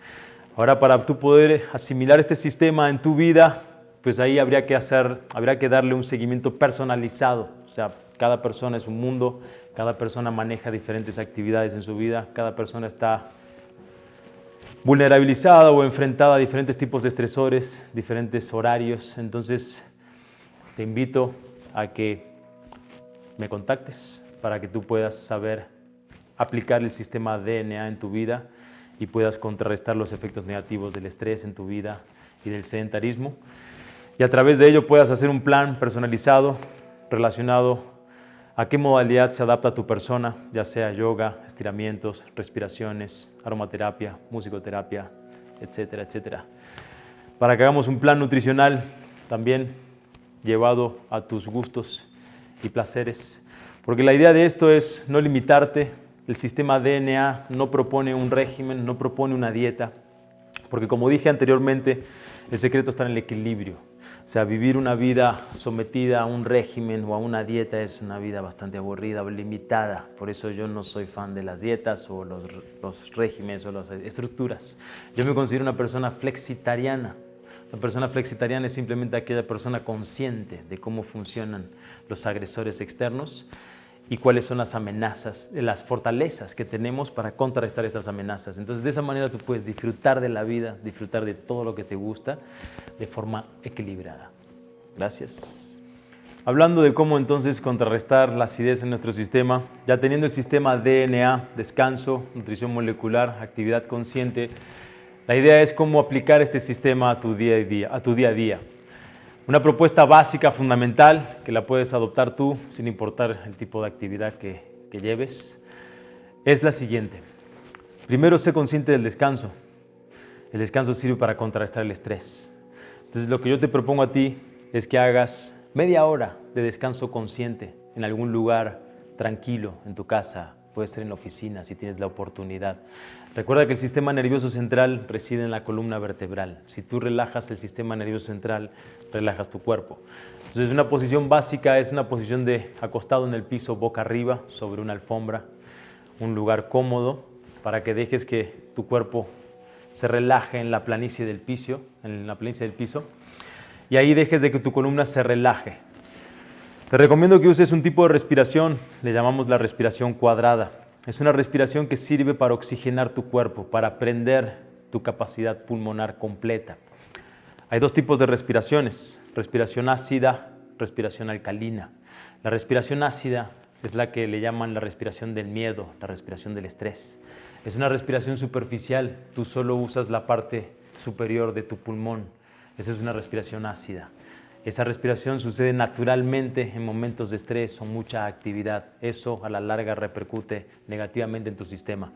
A: Ahora, para tú poder asimilar este sistema en tu vida, pues ahí habría que darle un seguimiento personalizado. O sea, cada persona es un mundo, cada persona maneja diferentes actividades en su vida, cada persona está vulnerabilizada o enfrentada a diferentes tipos de estresores, diferentes horarios. Entonces, te invito a que me contactes para que tú puedas saber aplicar el sistema DNA en tu vida y puedas contrarrestar los efectos negativos del estrés en tu vida y del sedentarismo. Y a través de ello puedas hacer un plan personalizado relacionado a qué modalidad se adapta a tu persona, ya sea yoga, estiramientos, respiraciones, aromaterapia, musicoterapia, etcétera, etcétera. Para que hagamos un plan nutricional también llevado a tus gustos y placeres, porque la idea de esto es no limitarte. El sistema DNA no propone un régimen, no propone una dieta, porque como dije anteriormente, el secreto está en el equilibrio. O sea, vivir una vida sometida a un régimen o a una dieta es una vida bastante aburrida o limitada. Por eso yo no soy fan de las dietas o los regímenes o las estructuras. Yo me considero una persona flexitariana. La persona flexitariana es simplemente aquella persona consciente de cómo funcionan los agresores externos y cuáles son las amenazas, las fortalezas que tenemos para contrarrestar estas amenazas. Entonces, de esa manera tú puedes disfrutar de la vida, disfrutar de todo lo que te gusta de forma equilibrada. Gracias. Hablando de cómo entonces contrarrestar la acidez en nuestro sistema, ya teniendo el sistema DNA, descanso, nutrición molecular, actividad consciente, la idea es cómo aplicar este sistema a tu día a día. Una propuesta básica, fundamental, que la puedes adoptar tú sin importar el tipo de actividad que lleves, es la siguiente. Primero, sé consciente del descanso. El descanso sirve para contrarrestar el estrés. Entonces, lo que yo te propongo a ti es que hagas media hora de descanso consciente en algún lugar tranquilo, en tu casa, puede ser en la oficina si tienes la oportunidad. Recuerda que el sistema nervioso central reside en la columna vertebral. Si tú relajas el sistema nervioso central, relajas tu cuerpo. Entonces, una posición básica es una posición de acostado en el piso, boca arriba, sobre una alfombra, un lugar cómodo para que dejes que tu cuerpo se relaje en la planicie del piso, y ahí dejes de que tu columna se relaje. Te recomiendo que uses un tipo de respiración, le llamamos la respiración cuadrada. Es una respiración que sirve para oxigenar tu cuerpo, para prender tu capacidad pulmonar completa. Hay dos tipos de respiraciones, respiración ácida, respiración alcalina. La respiración ácida es la que le llaman la respiración del miedo, la respiración del estrés. Es una respiración superficial, tú solo usas la parte superior de tu pulmón. Esa es una respiración ácida. Esa respiración sucede naturalmente en momentos de estrés o mucha actividad. Eso a la larga repercute negativamente en tu sistema.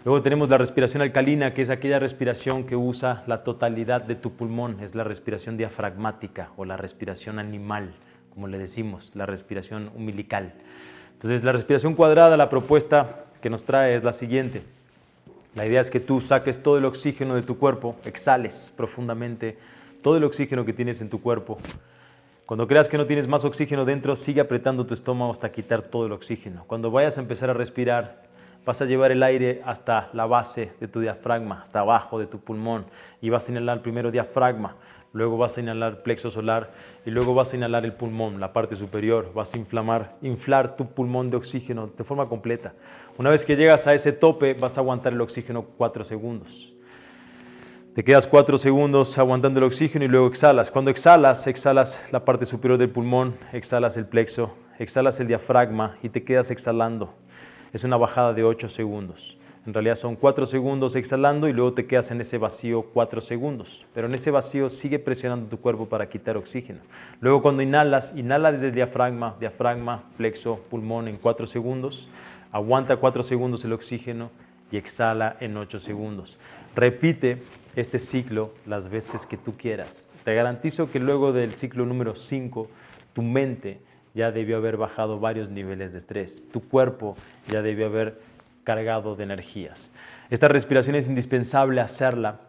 A: Luego tenemos la respiración alcalina, que es aquella respiración que usa la totalidad de tu pulmón. Es la respiración diafragmática o la respiración animal, como le decimos, la respiración umbilical. Entonces, la respiración cuadrada, la propuesta que nos trae es la siguiente. La idea es que tú saques todo el oxígeno de tu cuerpo, exhales profundamente todo el oxígeno que tienes en tu cuerpo. Cuando creas que no tienes más oxígeno dentro, sigue apretando tu estómago hasta quitar todo el oxígeno. Cuando vayas a empezar a respirar, vas a llevar el aire hasta la base de tu diafragma, hasta abajo de tu pulmón, y vas a inhalar primero diafragma, luego vas a inhalar plexo solar y luego vas a inhalar el pulmón, la parte superior. Vas a inflar tu pulmón de oxígeno de forma completa. Una vez que llegas a ese tope, vas a aguantar el oxígeno 4 segundos. Te quedas 4 segundos aguantando el oxígeno y luego exhalas. Cuando exhalas, exhalas la parte superior del pulmón, exhalas el plexo, exhalas el diafragma y te quedas exhalando. Es una bajada de 8 segundos. En realidad son 4 segundos exhalando y luego te quedas en ese vacío 4 segundos. Pero en ese vacío sigue presionando tu cuerpo para quitar oxígeno. Luego cuando inhalas, inhala desde el diafragma, plexo, pulmón en 4 segundos. Aguanta 4 segundos el oxígeno y exhala en 8 segundos. Repite este ciclo las veces que tú quieras. Te garantizo que luego del ciclo número 5, tu mente ya debió haber bajado varios niveles de estrés. Tu cuerpo ya debió haber cargado de energías. Esta respiración es indispensable hacerla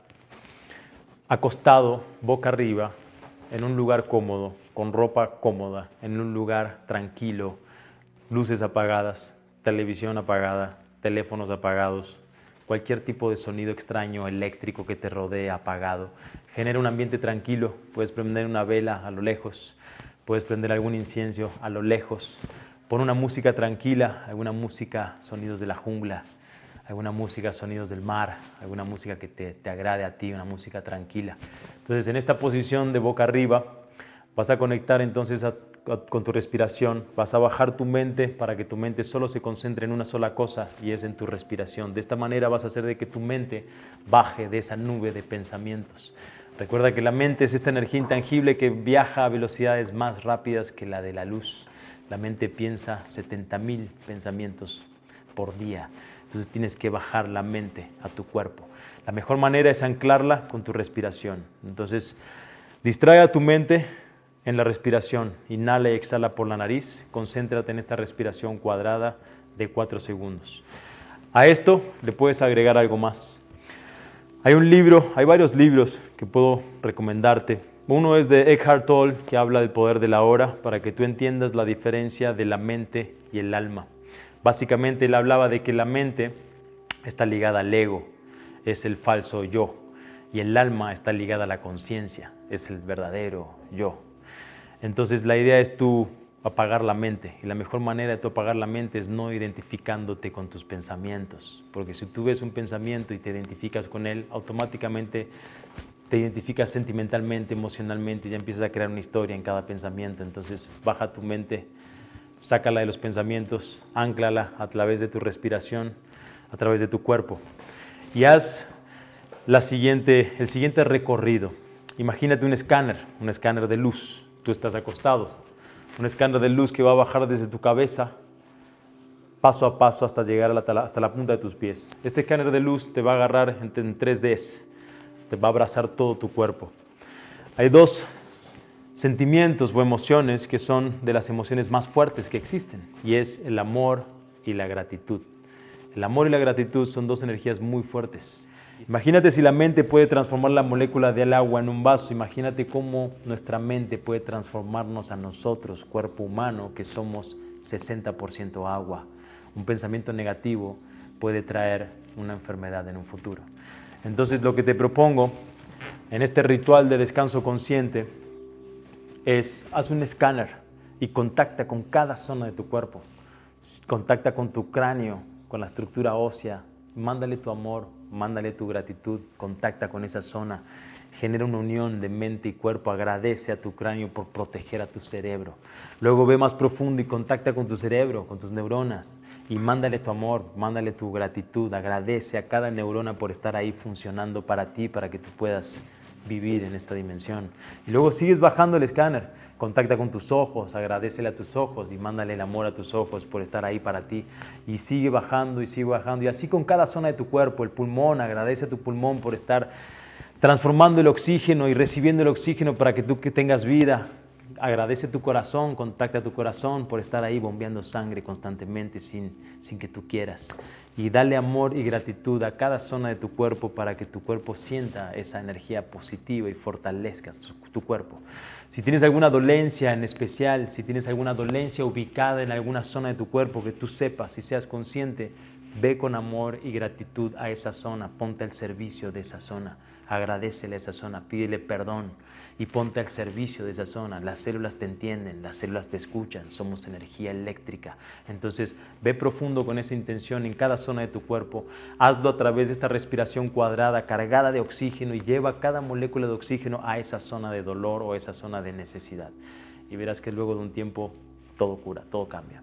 A: acostado, boca arriba, en un lugar cómodo, con ropa cómoda, en un lugar tranquilo, luces apagadas, televisión apagada, teléfonos apagados, cualquier tipo de sonido extraño, eléctrico que te rodee apagado. Genera un ambiente tranquilo, puedes prender una vela a lo lejos, puedes prender algún incienso a lo lejos. Pon una música tranquila, alguna música, sonidos de la jungla, alguna música, sonidos del mar, alguna música que te agrade a ti, una música tranquila. Entonces, en esta posición de boca arriba, vas a conectar entonces con tu respiración, vas a bajar tu mente para que tu mente solo se concentre en una sola cosa y es en tu respiración. De esta manera vas a hacer de que tu mente baje de esa nube de pensamientos. Recuerda que la mente es esta energía intangible que viaja a velocidades más rápidas que la de la luz. La mente piensa 70,000 pensamientos por día. Entonces tienes que bajar la mente a tu cuerpo. La mejor manera es anclarla con tu respiración. Entonces, distrae a tu mente en la respiración. Inhala y exhala por la nariz. Concéntrate en esta respiración cuadrada de 4 segundos. A esto le puedes agregar algo más. Hay varios libros que puedo recomendarte. Uno es de Eckhart Tolle, que habla del poder de la hora, para que tú entiendas la diferencia de la mente y el alma. Básicamente él hablaba de que la mente está ligada al ego, es el falso yo, y el alma está ligada a la conciencia, es el verdadero yo. Entonces la idea es tú apagar la mente, y la mejor manera de tú apagar la mente es no identificándote con tus pensamientos, porque si tú ves un pensamiento y te identificas con él, automáticamente te identificas sentimentalmente, emocionalmente y ya empiezas a crear una historia en cada pensamiento. Entonces baja tu mente, sácala de los pensamientos, ánclala a través de tu respiración, a través de tu cuerpo y haz el siguiente recorrido. Imagínate un escáner de luz. Tú estás acostado, un escáner de luz que va a bajar desde tu cabeza paso a paso hasta llegar hasta la punta de tus pies. Este escáner de luz te va a agarrar en 3Ds. Te va a abrazar todo tu cuerpo. Hay 2 sentimientos o emociones que son de las emociones más fuertes que existen y es el amor y la gratitud. El amor y la gratitud son 2 energías muy fuertes. Imagínate si la mente puede transformar la molécula del agua en un vaso. Imagínate cómo nuestra mente puede transformarnos a nosotros, cuerpo humano, que somos 60% agua. Un pensamiento negativo puede traer una enfermedad en un futuro. Entonces lo que te propongo en este ritual de descanso consciente es haz un escáner y contacta con cada zona de tu cuerpo. Contacta con tu cráneo, con la estructura ósea. Mándale tu amor, mándale tu gratitud, contacta con esa zona. Genera una unión de mente y cuerpo. Agradece a tu cráneo por proteger a tu cerebro. Luego ve más profundo y contacta con tu cerebro, con tus neuronas. Y mándale tu amor, mándale tu gratitud. Agradece a cada neurona por estar ahí funcionando para ti, para que tú puedas vivir en esta dimensión. Y luego sigues bajando el escáner. Contacta con tus ojos, agradécele a tus ojos y mándale el amor a tus ojos por estar ahí para ti. Y sigue bajando y sigue bajando. Y así con cada zona de tu cuerpo. El pulmón, agradece a tu pulmón por estar transformando el oxígeno y recibiendo el oxígeno para que tú tengas vida. Agradece tu corazón, contacta tu corazón por estar ahí bombeando sangre constantemente sin que tú quieras. Y dale amor y gratitud a cada zona de tu cuerpo para que tu cuerpo sienta esa energía positiva y fortalezca tu cuerpo. Si tienes alguna dolencia en especial, si tienes alguna dolencia ubicada en alguna zona de tu cuerpo que tú sepas y seas consciente, Ve con amor y gratitud a esa zona, ponte al servicio de esa zona, agradécele a esa zona, pídele perdón y ponte al servicio de esa zona. Las células te entienden, las células te escuchan, somos energía eléctrica. Entonces ve profundo con esa intención en cada zona de tu cuerpo, hazlo a través de esta respiración cuadrada, cargada de oxígeno, y lleva cada molécula de oxígeno a esa zona de dolor o esa zona de necesidad. Y verás que luego de un tiempo todo cura, todo cambia.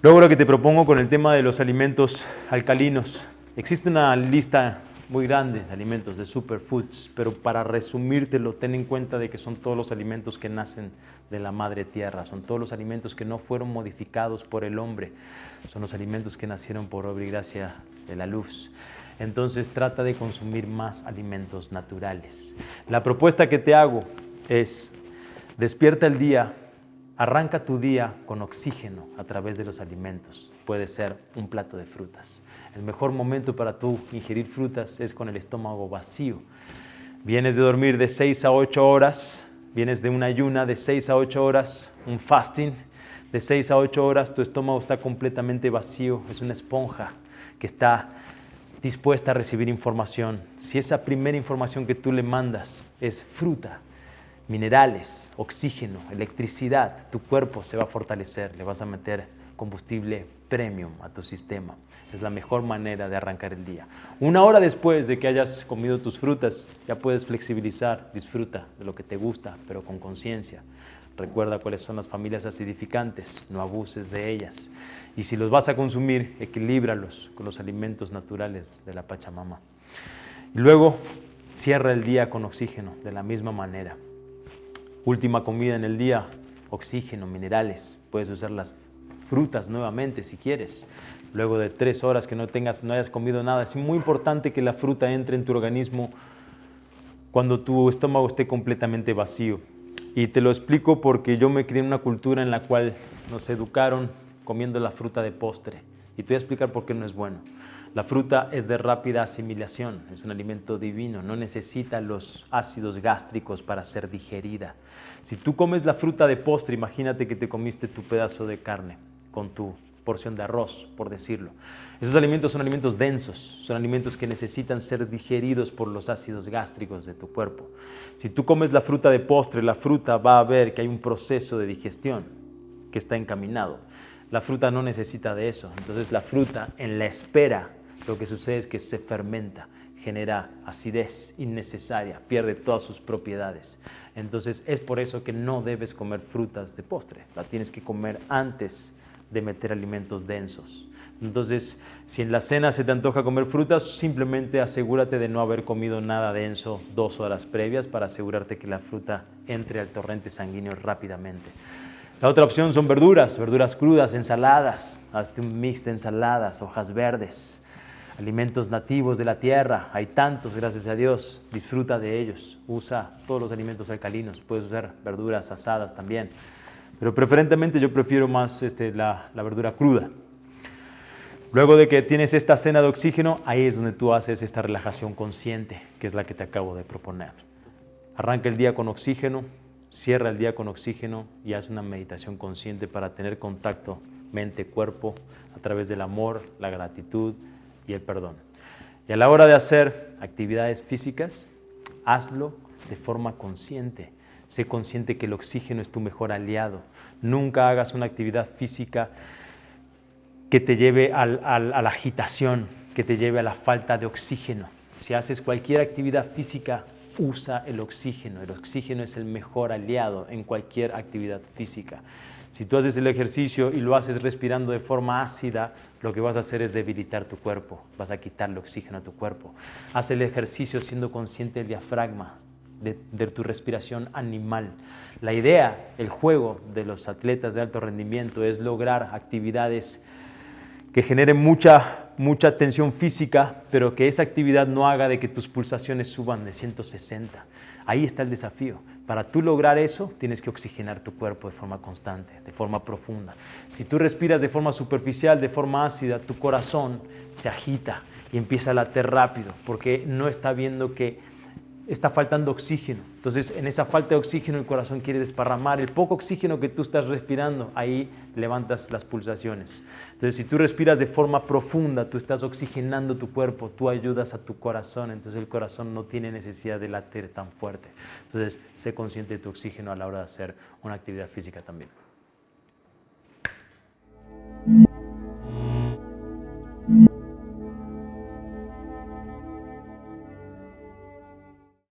A: Luego lo que te propongo con el tema de los alimentos alcalinos. Existe una lista muy grande de alimentos, de superfoods, pero para resumírtelo, ten en cuenta de que son todos los alimentos que nacen de la madre tierra, son todos los alimentos que no fueron modificados por el hombre, son los alimentos que nacieron por obra y gracia de la luz. Entonces trata de consumir más alimentos naturales. La propuesta que te hago es, despierta el día, arranca tu día con oxígeno a través de los alimentos. Puede ser un plato de frutas. El mejor momento para tú ingerir frutas es con el estómago vacío. Vienes de dormir de 6 a 8 horas, vienes de una ayuna de 6 a 8 horas, un fasting de 6 a 8 horas, tu estómago está completamente vacío, es una esponja que está dispuesta a recibir información. Si esa primera información que tú le mandas es fruta, minerales, oxígeno, electricidad, tu cuerpo se va a fortalecer, le vas a meter combustible premium a tu sistema. Es la mejor manera de arrancar el día. Una hora después de que hayas comido tus frutas, ya puedes flexibilizar, disfruta de lo que te gusta, pero con conciencia. Recuerda cuáles son las familias acidificantes, no abuses de ellas. Y si los vas a consumir, equilíbralos con los alimentos naturales de la Pachamama. Y luego, cierra el día con oxígeno, de la misma manera. Última comida en el día, oxígeno, minerales. Puedes usar las frutas nuevamente si quieres. Luego de 3 horas que no hayas comido nada, es muy importante que la fruta entre en tu organismo cuando tu estómago esté completamente vacío. Y te lo explico porque yo me crié en una cultura en la cual nos educaron comiendo la fruta de postre. Y te voy a explicar por qué no es bueno. La fruta es de rápida asimilación, es un alimento divino, no necesita los ácidos gástricos para ser digerida. Si tú comes la fruta de postre, imagínate que te comiste tu pedazo de carne con tu porción de arroz, por decirlo. Esos alimentos son alimentos densos, son alimentos que necesitan ser digeridos por los ácidos gástricos de tu cuerpo. Si tú comes la fruta de postre, la fruta va a ver que hay un proceso de digestión que está encaminado. La fruta no necesita de eso, entonces la fruta en la espera, lo que sucede es que se fermenta, genera acidez innecesaria, pierde todas sus propiedades. Entonces es por eso que no debes comer frutas de postre, la tienes que comer antes de meter alimentos densos. Entonces, si en la cena se te antoja comer frutas, simplemente asegúrate de no haber comido nada denso 2 horas previas para asegurarte que la fruta entre al torrente sanguíneo rápidamente. La otra opción son verduras crudas, ensaladas, hazte un mix de ensaladas, hojas verdes, alimentos nativos de la tierra, hay tantos, gracias a Dios, disfruta de ellos, usa todos los alimentos alcalinos, puedes usar verduras asadas también, pero preferentemente yo prefiero más la verdura cruda. Luego de que tienes esta cena de oxígeno, ahí es donde tú haces esta relajación consciente, que es la que te acabo de proponer. Arranca el día con oxígeno, cierra el día con oxígeno y haz una meditación consciente para tener contacto mente-cuerpo a través del amor, la gratitud y el perdón. Y a la hora de hacer actividades físicas, hazlo de forma consciente. Sé consciente que el oxígeno es tu mejor aliado. Nunca hagas una actividad física que te lleve a la agitación, que te lleve a la falta de oxígeno. Si haces cualquier actividad física, usa el oxígeno. El oxígeno es el mejor aliado en cualquier actividad física. Si tú haces el ejercicio y lo haces respirando de forma ácida, lo que vas a hacer es debilitar tu cuerpo, vas a quitarle oxígeno a tu cuerpo. Haz el ejercicio siendo consciente del diafragma, de tu respiración animal. La idea, el juego de los atletas de alto rendimiento es lograr actividades que generen mucha tensión física, pero que esa actividad no haga de que tus pulsaciones suban de 160. Ahí está el desafío. Para tú lograr eso, tienes que oxigenar tu cuerpo de forma constante, de forma profunda. Si tú respiras de forma superficial, de forma ácida, tu corazón se agita y empieza a latir rápido, porque no está viendo que está faltando oxígeno. Entonces, en esa falta de oxígeno, el corazón quiere desparramar. El poco oxígeno que tú estás respirando, ahí levantas las pulsaciones. Entonces, si tú respiras de forma profunda, tú estás oxigenando tu cuerpo, tú ayudas a tu corazón. Entonces, el corazón no tiene necesidad de latir tan fuerte. Entonces, sé consciente de tu oxígeno a la hora de hacer una actividad física también.